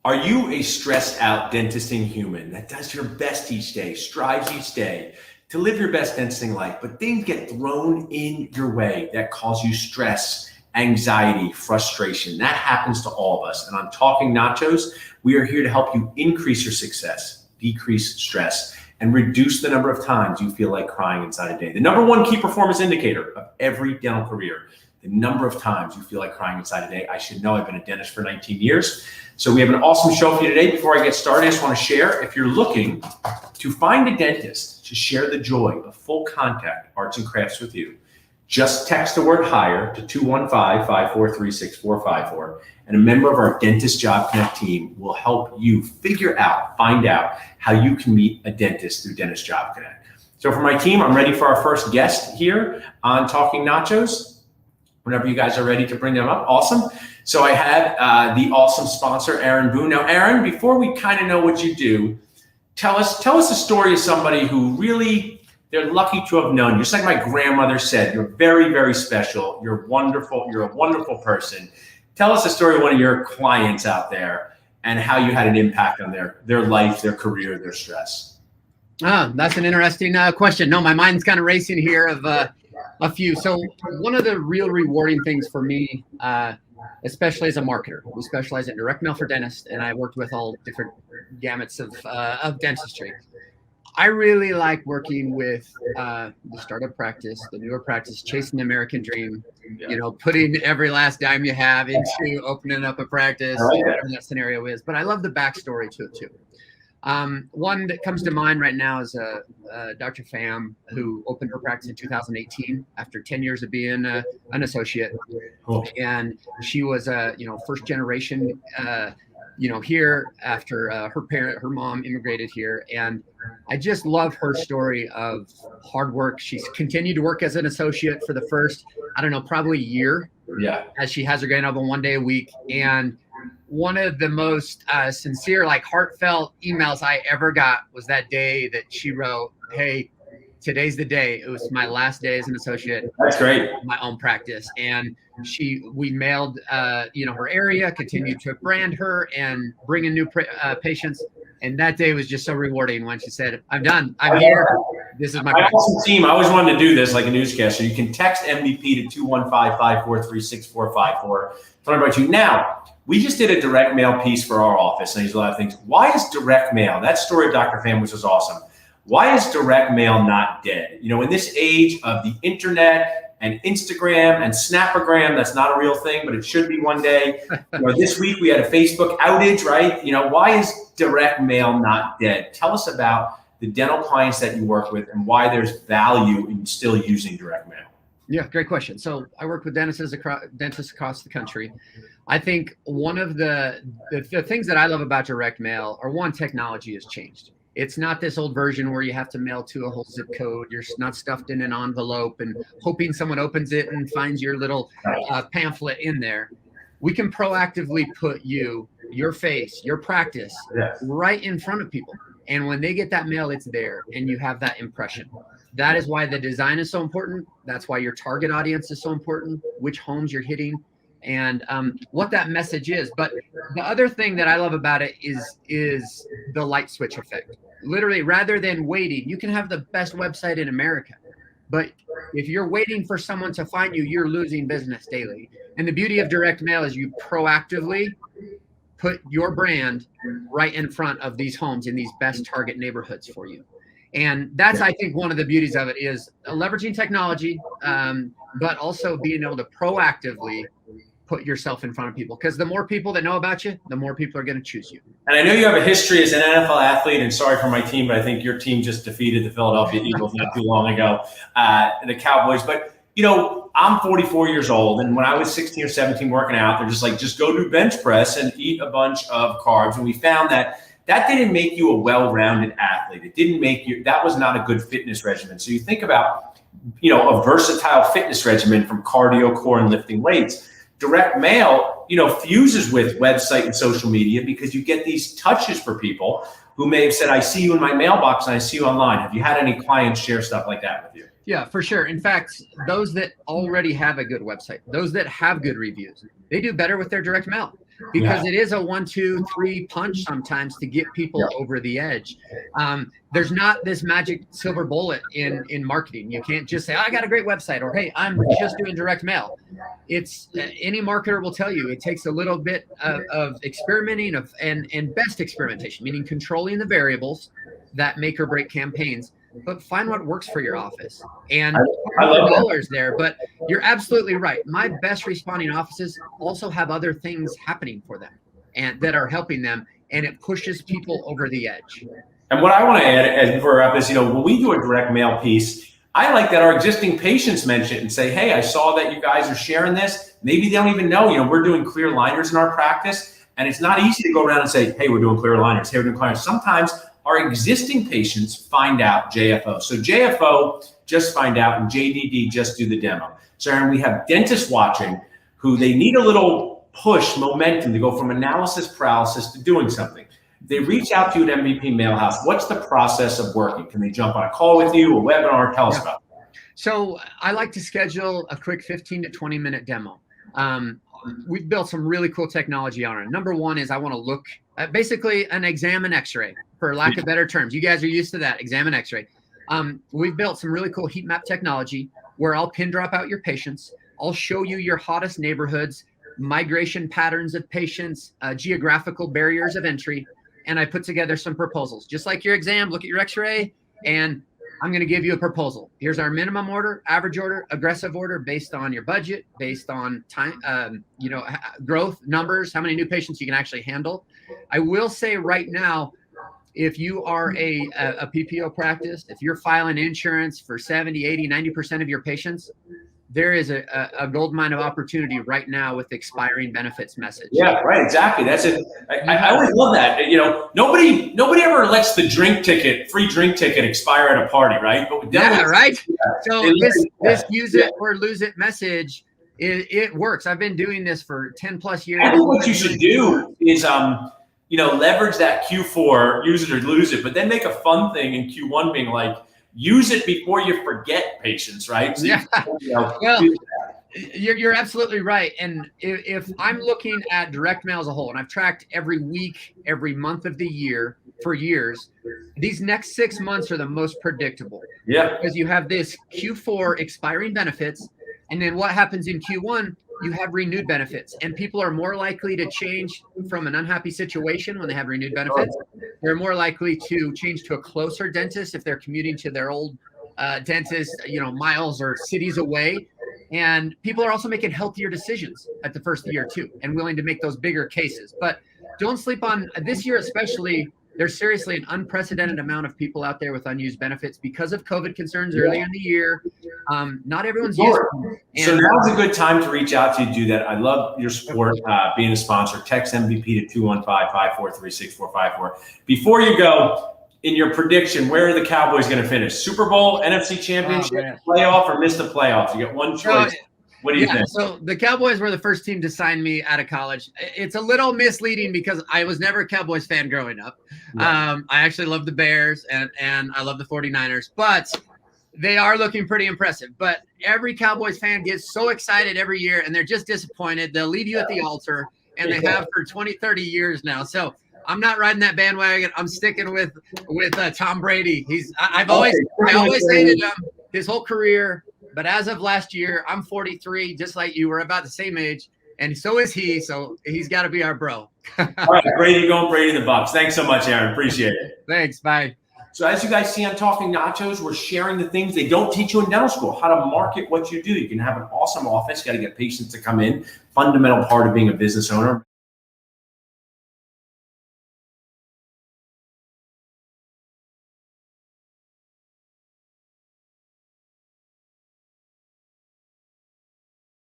Are you a stressed out dentisting human that does your best each day, strives each day to live your best dentisting life, but things get thrown in your way that cause you stress, anxiety, frustration? That happens to all of us. And I'm talking Nachos. We are here to help you increase your success, decrease stress, and reduce the number of times you feel like crying inside a day. The number one key performance indicator of every dental career, the number of times you feel like crying inside a day. I should know, I've been a dentist for 19 years. So we have an awesome show for you today. Before I get started, I just want to share, if you're looking to find a dentist to share the joy of full contact arts and crafts with you, just text the word HIRE to 215-543-6454, and a member of our Dentist Job Connect team will help you find out how you can meet a dentist through Dentist Job Connect. So for my team, I'm ready for our first guest here on Talking Nachos. Whenever you guys are ready to bring them up, awesome. So I had the awesome sponsor, Boone. Now, Aaron, before we kind of know what you do, tell us a story of somebody who really, they're lucky to have known you. Just like my grandmother said, you're very, very special. You're wonderful. You're a wonderful person. Tell us a story of one of your clients out there and how you had an impact on their life, their career, their stress. That's an interesting question. No, my mind's kind of racing here of a few. So one of the real rewarding things for me, especially as a marketer, we specialize in direct mail for dentists, and I worked with all different gamuts of dentistry. I really like working with the startup practice, the newer practice, chasing the American dream, putting every last dime you have into opening up a practice, whatever that scenario is. But I love the backstory to it too. One that comes to mind right now is Dr. Pham, who opened her practice in 2018 after 10 years of being an associate. Cool. And she was first generation, here after her mom immigrated here. And I just love her story of hard work. She's continued to work as an associate for the first, probably year. Yeah. As she has her grand open 1 day a week. And one of the most sincere, heartfelt emails I ever got was that day that she wrote, "Hey, today's the day. It was my last day as an associate." That's great. My own practice. And we mailed, her area, continued to brand her and bring in new patients. And that day was just so rewarding when she said, "I'm done. I'm here. This is my practice." Awesome team. I always wanted to do this like a newscaster. You can text MVP to 215-543-6454. Tell me about you. Now, we just did a direct mail piece for our office, and there's a lot of things. Why is direct mail? That story of Dr. Pham, which was awesome. Why is direct mail not dead? In this age of the internet and Instagram and Snapagram, that's not a real thing, but it should be one day. This week we had a Facebook outage, right? Why is direct mail not dead? Tell us about the dental clients that you work with and why there's value in still using direct mail. Yeah, great question. So I work with dentists across the country. I think one of the things that I love about direct mail are, one, technology has changed. It's not this old version where you have to mail to a whole zip code. You're not stuffed in an envelope and hoping someone opens it and finds your little pamphlet in there. We can proactively put your face, your practice right in front of people. And when they get that mail, it's there and you have that impression. That is why the design is so important. That's why your target audience is so important, which homes you're hitting, and what that message is. But the other thing that I love about it is the light switch effect. Literally, rather than waiting, you can have the best website in America, but if you're waiting for someone to find you, you're losing business daily. And the beauty of direct mail is you proactively put your brand right in front of these homes in these best target neighborhoods for you. And that's, I think, one of the beauties of it is leveraging technology, but also being able to proactively put yourself in front of people. Because the more people that know about you, the more people are going to choose you. And I know you have a history as an NFL athlete, and sorry for my team, but I think your team just defeated the Philadelphia Eagles not too long ago, the Cowboys. But, I'm 44 years old, and when I was 16 or 17 working out, they're just like, just go do bench press and eat a bunch of carbs. And we found that didn't make you a well-rounded athlete. It didn't make you, that was not a good fitness regimen. So you think about, a versatile fitness regimen from cardio, core, and lifting weights. Direct mail, fuses with website and social media because you get these touches for people who may have said, "I see you in my mailbox and I see you online." Have you had any clients share stuff like that with you? Yeah, for sure. In fact, those that already have a good website, those that have good reviews, they do better with their direct mail. because it is a 1, 2, 3 punch sometimes to get people over the edge. There's not this magic silver bullet in marketing. You can't just say, oh, I got a great website, or hey, I'm just doing direct mail. It's any marketer will tell you it takes a little bit of experimenting and best experimentation, meaning controlling the variables that make or break campaigns, but find what works for your office and I love dollars there. But you're absolutely right. My best responding offices also have other things happening for them and that are helping them, and it pushes people over the edge. And what I want to add as before we wrap is, when we do a direct mail piece, I like that our existing patients mention it and say, hey, I saw that you guys are sharing this. Maybe they don't even know, we're doing clear liners in our practice, and it's not easy to go around and say, hey, we're doing clear liners. Hey, we're doing clear liners. Sometimes our existing patients find out JFO. So JFO just find out, and JDD just do the demo. So Aaron, we have dentists watching who they need a little push momentum to go from analysis paralysis to doing something. They reach out to you at MVP Mailhouse. What's the process of working? Can they jump on a call with you, a webinar? Tell us about it. So I like to schedule a quick 15 to 20 minute demo. We've built some really cool technology on it. Number one is I want to look at basically an exam and x-ray, for lack of better terms. You guys are used to that, exam and x-ray. We've built some really cool heat map technology where I'll pin drop out your patients. I'll show you your hottest neighborhoods, migration patterns of patients, geographical barriers of entry, and I put together some proposals. Just like your exam, look at your x-ray, and I'm going to give you a proposal. Here's our minimum order, average order, aggressive order based on your budget, based on time, growth numbers, how many new patients you can actually handle. I will say right now, if you are a PPO practice, if you're filing insurance for 70, 80, 90% of your patients, there is a gold mine of opportunity right now with the expiring benefits message. Yeah, right. Exactly. That's it. I always love that. Nobody ever lets the free drink ticket expire at a party, right? But with right. So this use it or lose it message, it works. I've been doing this for 10 plus years. I think what you should do is, leverage that Q4, use it or lose it, but then make a fun thing in Q1 being like, use it before you forget patients, right? So you're absolutely right. And if I'm looking at direct mail as a whole, and I've tracked every week, every month of the year for years, these next 6 months are the most predictable. Yeah. Because you have this Q4 expiring benefits, and then what happens in Q1, you have renewed benefits, and people are more likely to change from an unhappy situation when they have renewed benefits. They're more likely to change to a closer dentist if they're commuting to their old dentist, miles or cities away. And people are also making healthier decisions at the first year too, and willing to make those bigger cases. But don't sleep on this year, especially. There's seriously an unprecedented amount of people out there with unused benefits because of COVID concerns earlier in the year. Not everyone's used them. So now's a good time to reach out to you to do that. I love your support, being a sponsor. Text MVP to 215-543-6454. Before you go, in your prediction, where are the Cowboys going to finish? Super Bowl, NFC Championship, playoff, or miss the playoffs? You get one choice. What do you think? So the Cowboys were the first team to sign me out of college. It's a little misleading because I was never a Cowboys fan growing up. I actually love the Bears and I love the 49ers, but they are looking pretty impressive. But every Cowboys fan gets so excited every year and they're just disappointed. They'll leave you at the altar, and they have for 20, 30 years now. So I'm not riding that bandwagon. I'm sticking with Tom Brady. I always hated him his whole career. But as of last year, I'm 43, just like you. We're about the same age, and so is he. So he's got to be our bro. All right, Brady going, Brady the Bucs. Thanks so much, Aaron. Appreciate it. Thanks. Bye. So as you guys see on Talking Nachos, we're sharing the things they don't teach you in dental school, how to market what you do. You can have an awesome office. You got to get patients to come in. Fundamental part of being a business owner.